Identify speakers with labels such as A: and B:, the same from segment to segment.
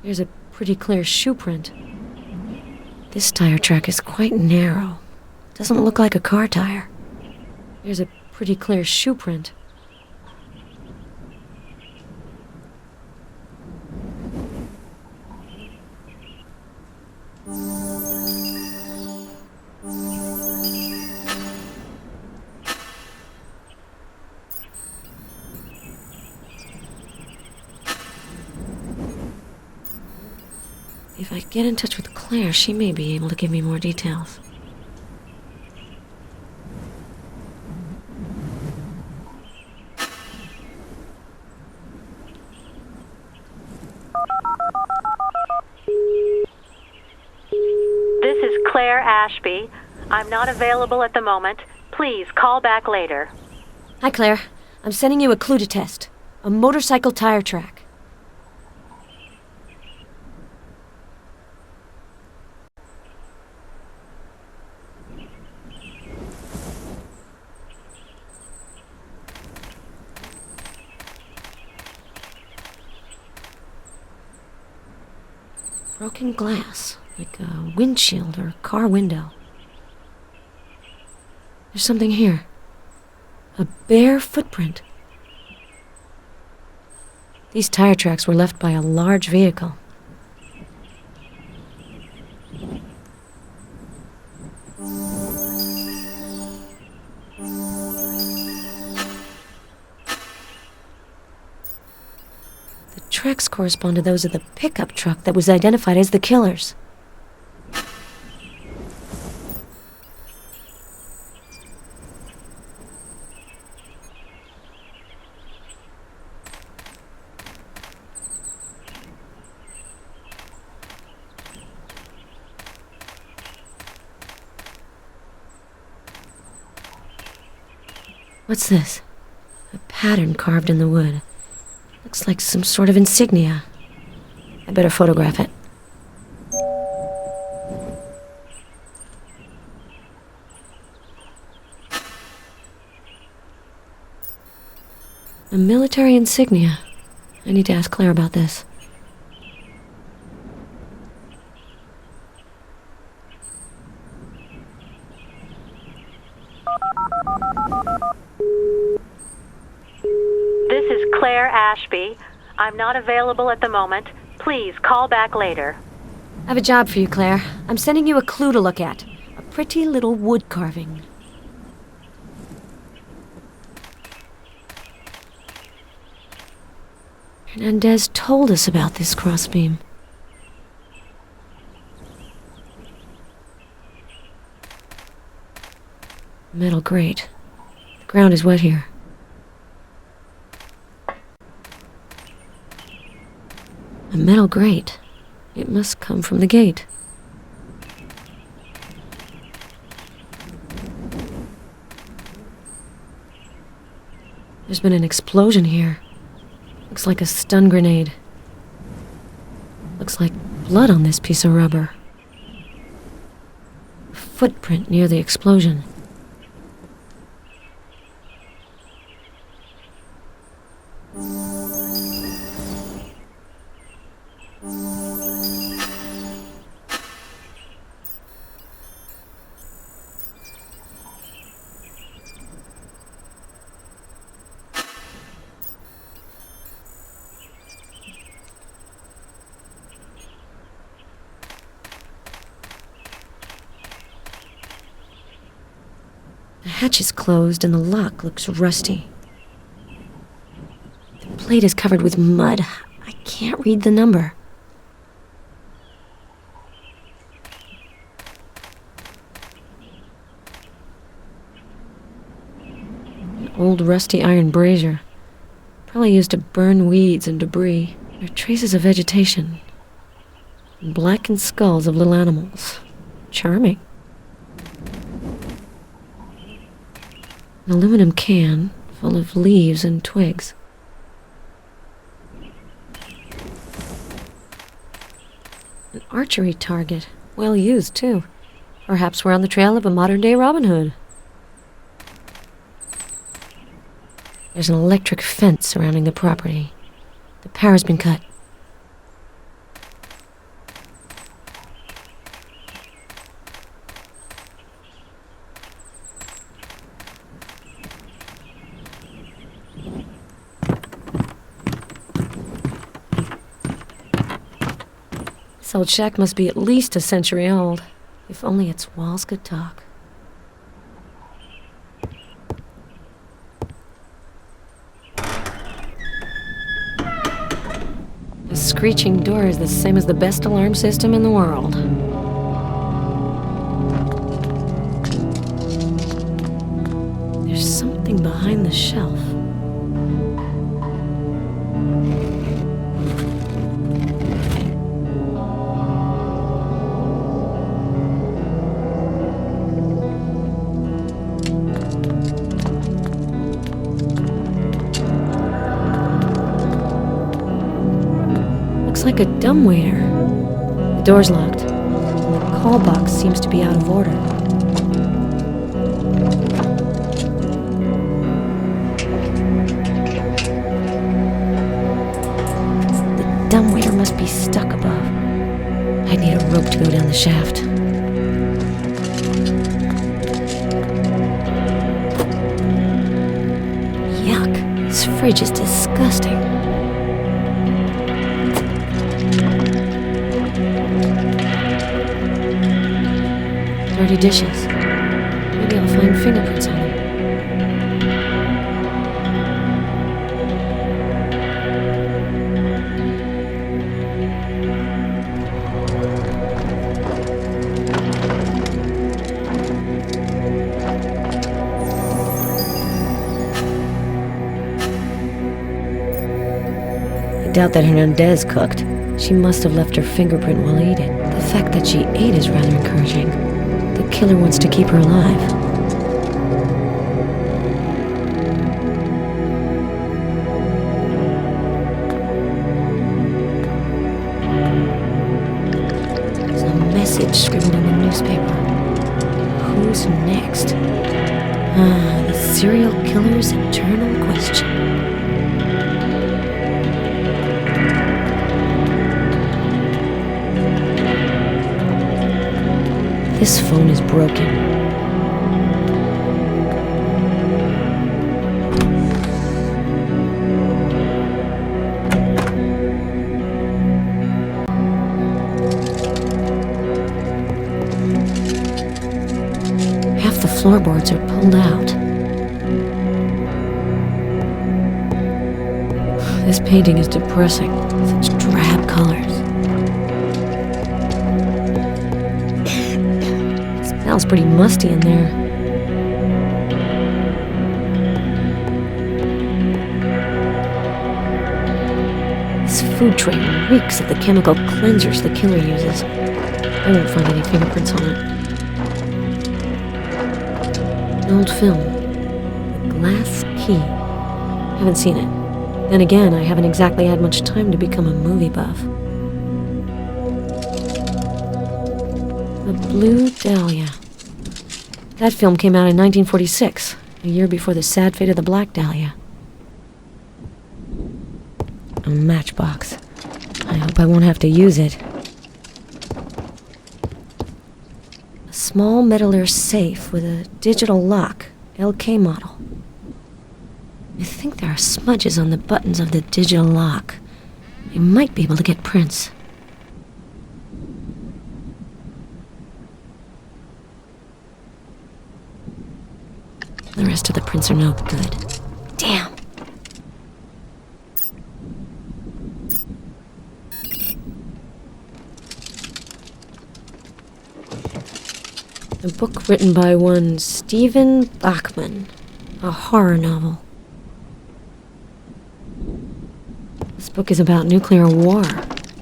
A: There's a pretty clear shoe print. This tire track is quite narrow. Doesn't look like a car tire. There's a pretty clear shoe print. If I get in touch with Claire, she may be able to give me more details.
B: This is Claire Ashby. I'm not available at the moment. Please call back later.
A: Hi, Claire. I'm sending you a clue to test. A motorcycle tire track. Broken glass, like a windshield or car window. There's something here. A bare footprint. These tire tracks were left by a large vehicle. The tracks correspond to those of the pickup truck that was identified as the killer's. What's this? A pattern carved in the wood. Looks like some sort of insignia. I better photograph it. A military insignia. I need to ask Claire about this.
B: This is Claire Ashby. I'm not available at the moment. Please call back later.
A: I have a job for you, Claire. I'm sending you a clue to look at. A pretty little wood carving. Hernandez told us about this crossbeam. Metal grate. The ground is wet here. A metal grate. It must come from the gate. There's been an explosion here. Looks like a stun grenade. Looks like blood on this piece of rubber. A footprint near the explosion. The hatch is closed and the lock looks rusty. The plate is covered with mud. I can't read the number. An old rusty iron brazier. Probably used to burn weeds and debris. There are traces of vegetation. And blackened skulls of little animals. Charming. An aluminum can full of leaves and twigs. An archery target. Well used, too. Perhaps we're on the trail of a modern-day Robin Hood. There's an electric fence surrounding the property. The power's been cut. This old shack must be at least a century old. If only its walls could talk. The screeching door is the same as the best alarm system in the world. There's something behind the shelf. Looks like a dumbwaiter. The door's locked, and the call box seems to be out of order. The dumbwaiter must be stuck above. I'd need a rope to go down the shaft. Yuck, this fridge is disgusting. Dirty dishes. Maybe I'll find fingerprints on them. I doubt that Hernandez cooked. She must have left her fingerprint while eating. The fact that she ate is rather encouraging. The killer wants to keep her alive. There's a message scribbled in the newspaper. Who's next? The serial killer's eternal question. This phone is broken. Half the floorboards are pulled out. This painting is depressing. Such drab colors. Smells pretty musty in there. This food tray reeks of the chemical cleansers the killer uses. I won't find any fingerprints on it. An old film. The Glass Key. Haven't seen it. Then again, I haven't exactly had much time to become a movie buff. The Blue Dahlia. That film came out in 1946, a year before the sad fate of the Black Dahlia. A matchbox. I hope I won't have to use it. A small metal safe with a digital lock, LK model. I think there are smudges on the buttons of the digital lock. I might be able to get prints. The rest of the prints are no good. Damn. A book written by one Stephen Bachman. A horror novel. This book is about nuclear war.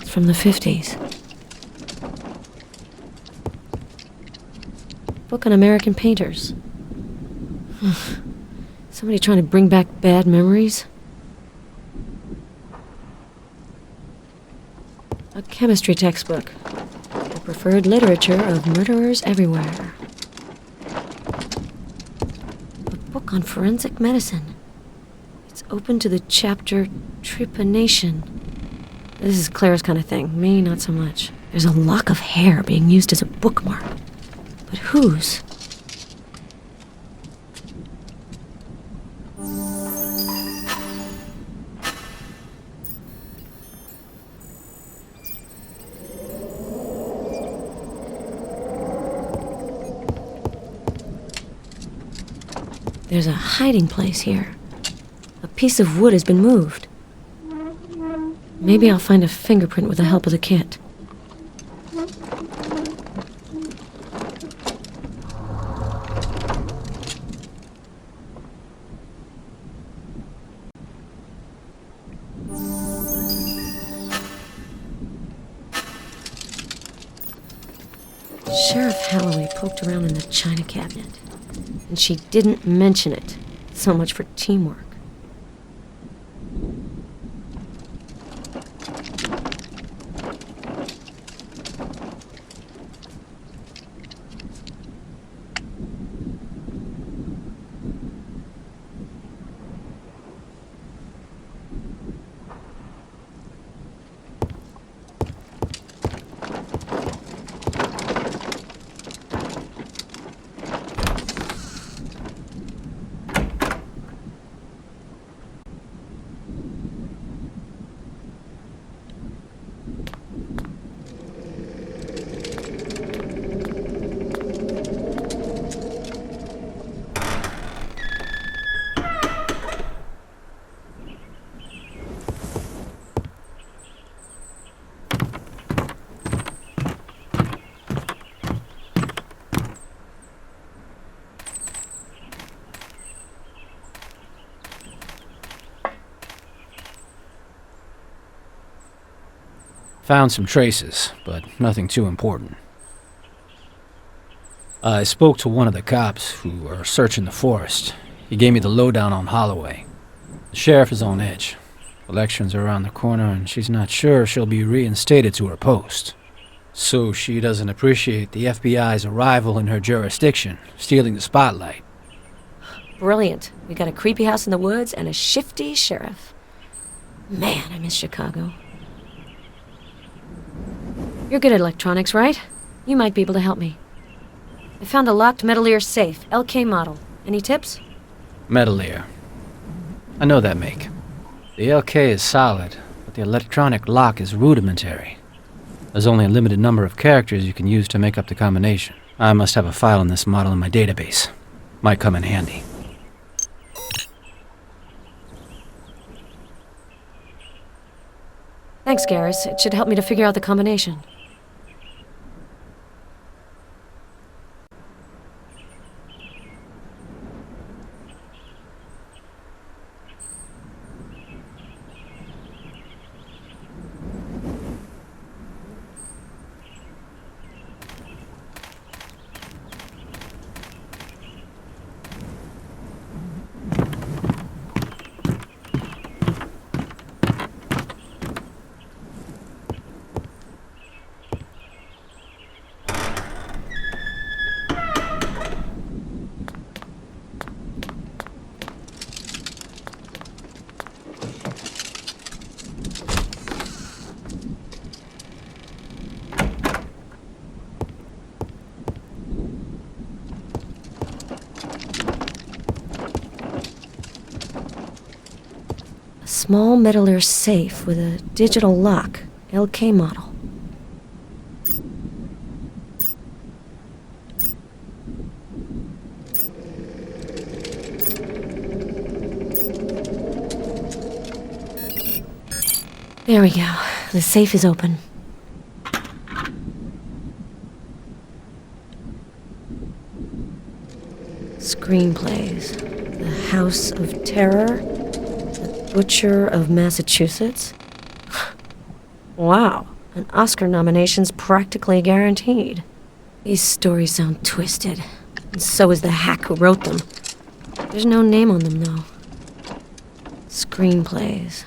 A: It's from the 50s. Book on American painters. Somebody trying to bring back bad memories? A chemistry textbook. The preferred literature of murderers everywhere. A book on forensic medicine. It's open to the chapter Trepanation. This is Claire's kind of thing. Me, not so much. There's a lock of hair being used as a bookmark. But whose? There's a hiding place here. A piece of wood has been moved. Maybe I'll find a fingerprint with the help of the kit. Sheriff Halloway poked around in the china cabinet, and she didn't mention it. So much for teamwork.
C: Found some traces, but nothing too important. I spoke to one of the cops who are searching the forest. He gave me the lowdown on Holloway. The sheriff is on edge. Elections are around the corner, and she's not sure she'll be reinstated to her post. So she doesn't appreciate the FBI's arrival in her jurisdiction, stealing the spotlight.
A: Brilliant. We got a creepy house in the woods and a shifty sheriff. Man, I miss Chicago. You're good at electronics, right? You might be able to help me. I found a locked metal ear safe, LK model. Any tips?
C: Metal ear. I know that make. The LK is solid, but the electronic lock is rudimentary. There's only a limited number of characters you can use to make up the combination. I must have a file on this model in my database. Might come in handy.
A: Thanks, Garrus. It should help me to figure out the combination. Small metal ear safe with a digital lock, LK model. There we go. The safe is open. Screenplays. The House of Terror. Butcher of Massachusetts? Wow, an Oscar nomination's practically guaranteed. These stories sound twisted, and so is the hack who wrote them. There's no name on them, though. Screenplays.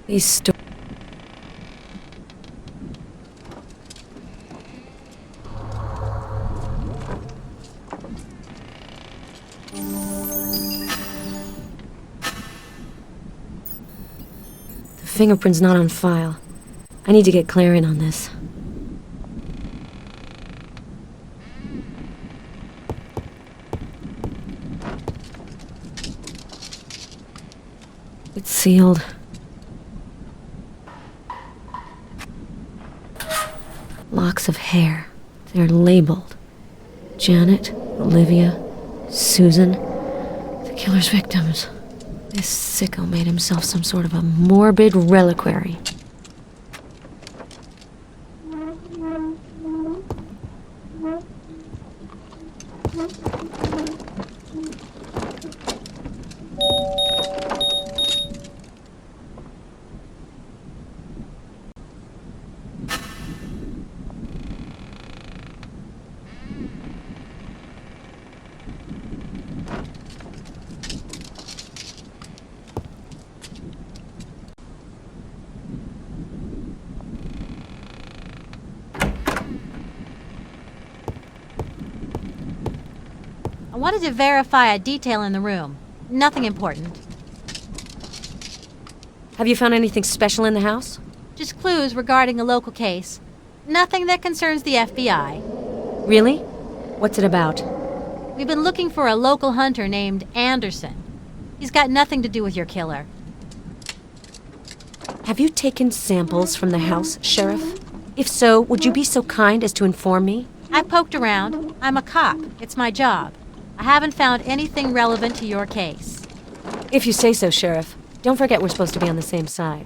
A: These stories... Fingerprint's not on file. I need to get Claire in on this. It's sealed. Locks of hair. They're labeled. Janet, Olivia, Susan, the killer's victims. This sicko made himself some sort of a morbid reliquary.
D: I wanted to verify a detail in the room. Nothing important.
A: Have you found anything special in the house?
D: Just clues regarding a local case. Nothing that concerns the FBI.
A: Really? What's it about?
D: We've been looking for a local hunter named Anderson. He's got nothing to do with your killer.
A: Have you taken samples from the house, Sheriff? If so, would you be so kind as to inform me?
D: I poked around. I'm a cop. It's my job. I haven't found anything relevant to your case.
A: If you say so, Sheriff. Don't forget we're supposed to be on the same side.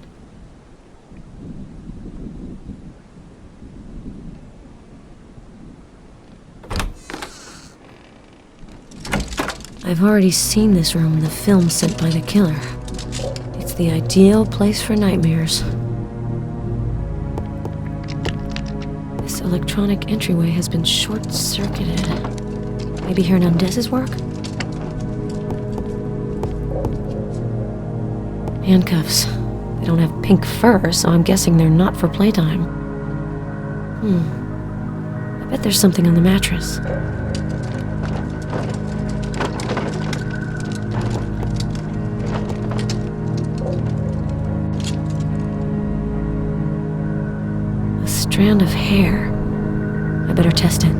A: I've already seen this room in the film sent by the killer. It's the ideal place for nightmares. This electronic entryway has been short-circuited. Maybe Hernandez's work? Handcuffs. They don't have pink fur, so I'm guessing they're not for playtime. I bet there's something on the mattress. A strand of hair. I better test it.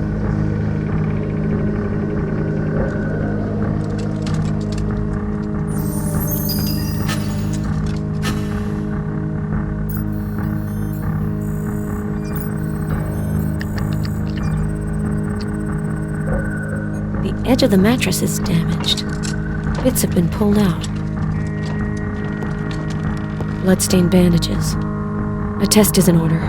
A: The edge of the mattress is damaged. Bits have been pulled out. Bloodstained bandages. A test is in order.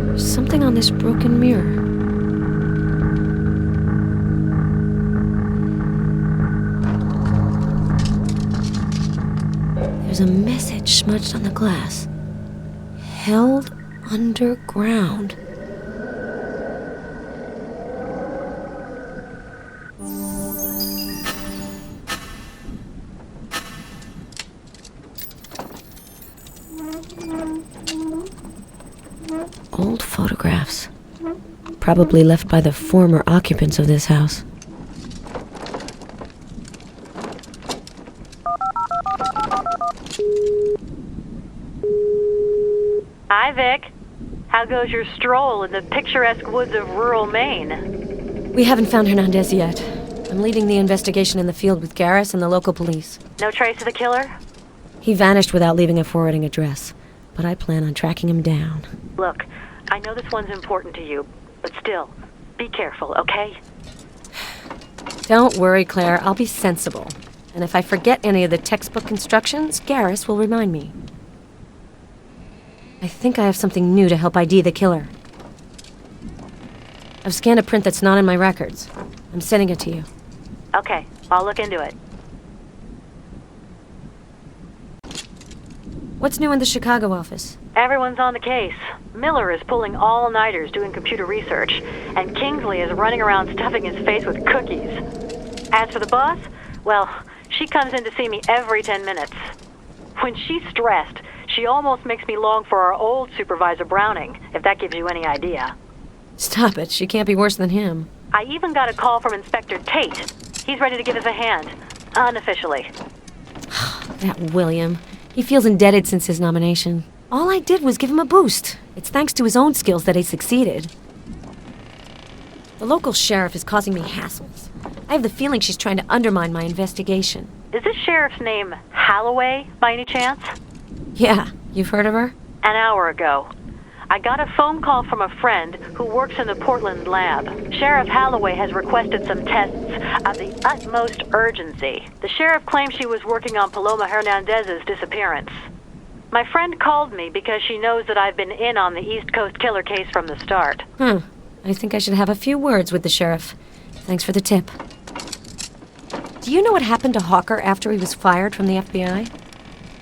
A: There's something on this broken mirror. There's a message smudged on the glass. Held underground. Old photographs. Probably left by the former occupants of this house.
B: Hi, Vic. How goes your stroll in the picturesque woods of rural Maine?
A: We haven't found Hernandez yet. I'm leading the investigation in the field with Garris and the local police.
B: No trace of the killer?
A: He vanished without leaving a forwarding address, but I plan on tracking him down.
B: Look, I know this one's important to you, but still, be careful, okay?
A: Don't worry, Claire. I'll be sensible. And if I forget any of the textbook instructions, Garris will remind me. I think I have something new to help ID the killer. I've scanned a print that's not in my records. I'm sending it to you.
B: Okay, I'll look into it.
A: What's new in the Chicago office?
B: Everyone's on the case. Miller is pulling all-nighters doing computer research, and Kingsley is running around stuffing his face with cookies. As for the boss, well, she comes in to see me every 10 minutes. When she's stressed, she almost makes me long for our old supervisor Browning, if that gives you any idea.
A: Stop it. She can't be worse than him.
B: I even got a call from Inspector Tate. He's ready to give us a hand, unofficially.
A: That William. He feels indebted since his nomination. All I did was give him a boost. It's thanks to his own skills that he succeeded. The local sheriff is causing me hassles. I have the feeling she's trying to undermine my investigation.
B: Is this sheriff's name Holloway, by any chance?
A: Yeah, you've heard of her?
B: An hour ago. I got a phone call from a friend who works in the Portland lab. Sheriff Holloway has requested some tests of the utmost urgency. The sheriff claims she was working on Paloma Hernandez's disappearance. My friend called me because she knows that I've been in on the East Coast killer case from the start.
A: I think I should have a few words with the sheriff. Thanks for the tip. Do you know what happened to Hawker after he was fired from the FBI?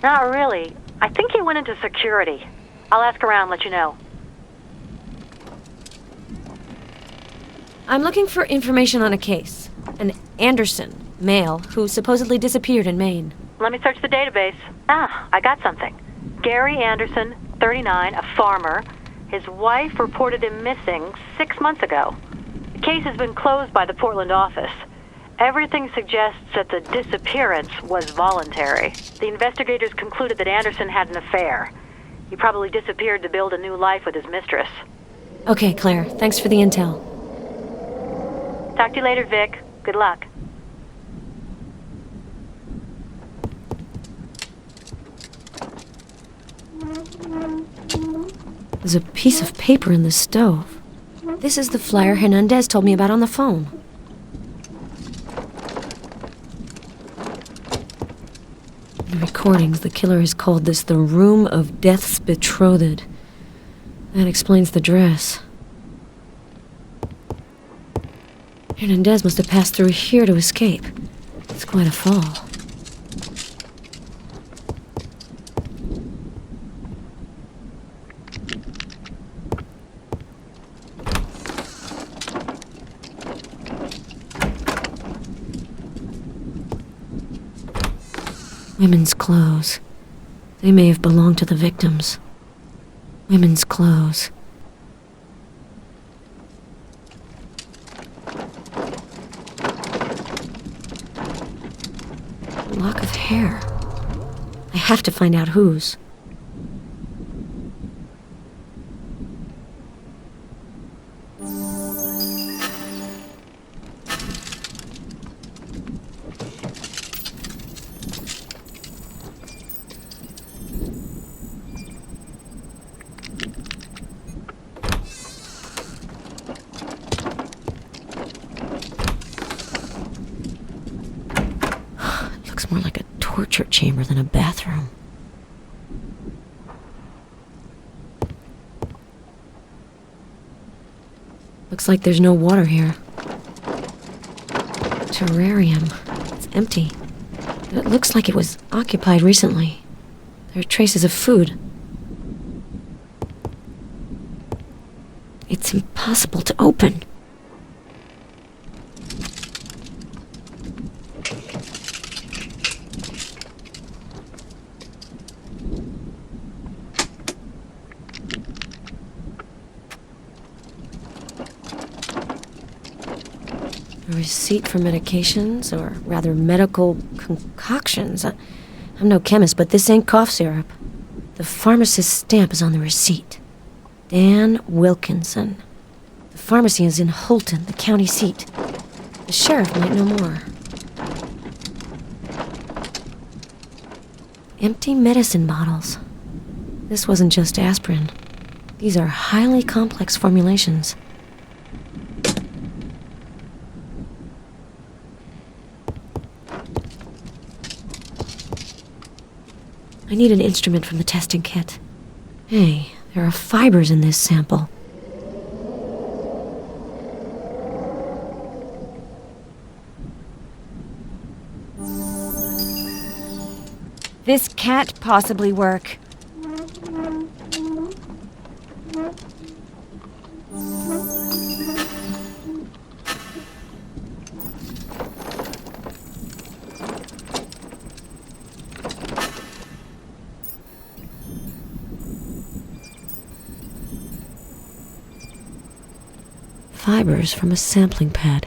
B: Not really. I think he went into security. I'll ask around and let you know.
A: I'm looking for information on a case. An Anderson, male, who supposedly disappeared in Maine.
B: Let me search the database. I got something. Gary Anderson, 39, a farmer. His wife reported him missing 6 months ago. The case has been closed by the Portland office. Everything suggests that the disappearance was voluntary. The investigators concluded that Anderson had an affair. He probably disappeared to build a new life with his mistress.
A: Okay, Claire. Thanks for the intel.
B: Talk to you later, Vic. Good luck.
A: There's a piece of paper in the stove. This is the flyer Hernandez told me about on the phone. In the recordings, the killer has called this the Room of Death's Betrothed. That explains the dress. Hernandez must have passed through here to escape. It's quite a fall. Women's clothes. They may have belonged to the victims. Women's clothes. A lock of hair. I have to find out whose. More like a torture chamber than a bathroom. Looks like there's no water here. Terrarium. It's empty. But it looks like it was occupied recently. There are traces of food. It's impossible to open. A receipt for medications, or rather medical concoctions. I'm no chemist, but this ain't cough syrup. The pharmacist's stamp is on the receipt. Dan Wilkinson. The pharmacy is in Holton, the county seat. The sheriff might know more. Empty medicine bottles. This wasn't just aspirin. These are highly complex formulations. I need an instrument from the testing kit. Hey, there are fibers in this sample.
E: This can't possibly work.
A: Fibers from a sampling pad.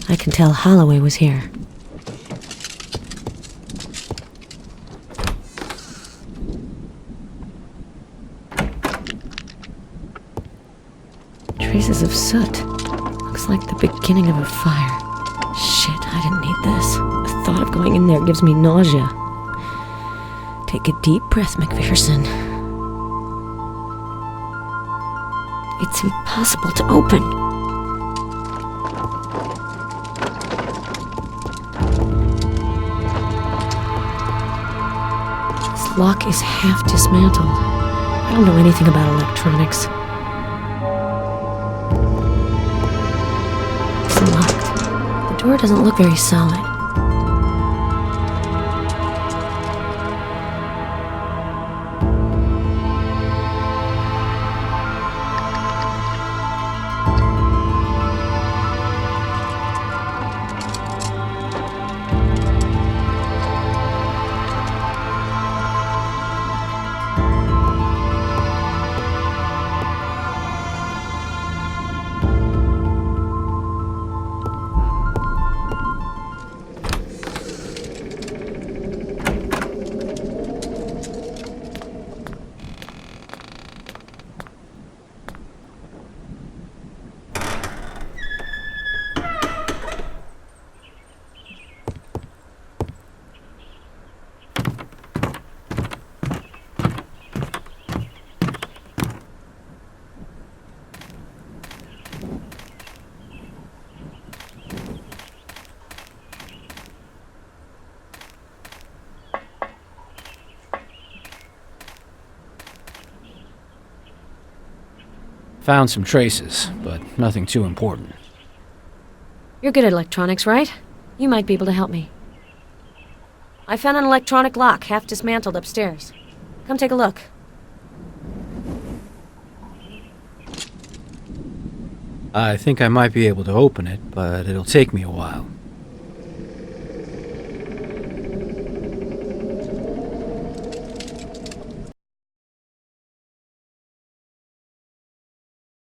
A: I can tell Holloway was here. Traces of soot. Looks Looks like the beginning of a fire. Shit, I didn't need this. The thought of going in there gives me nausea. Take a deep breath, McPherson. It's impossible to open. This lock is half dismantled. I don't know anything about electronics. It's locked. The door doesn't look very solid.
C: Found some traces, but nothing too important.
A: You're good at electronics, right? You might be able to help me. I found an electronic lock, half dismantled upstairs. Come take a look.
C: I think I might be able to open it, but it'll take me a while.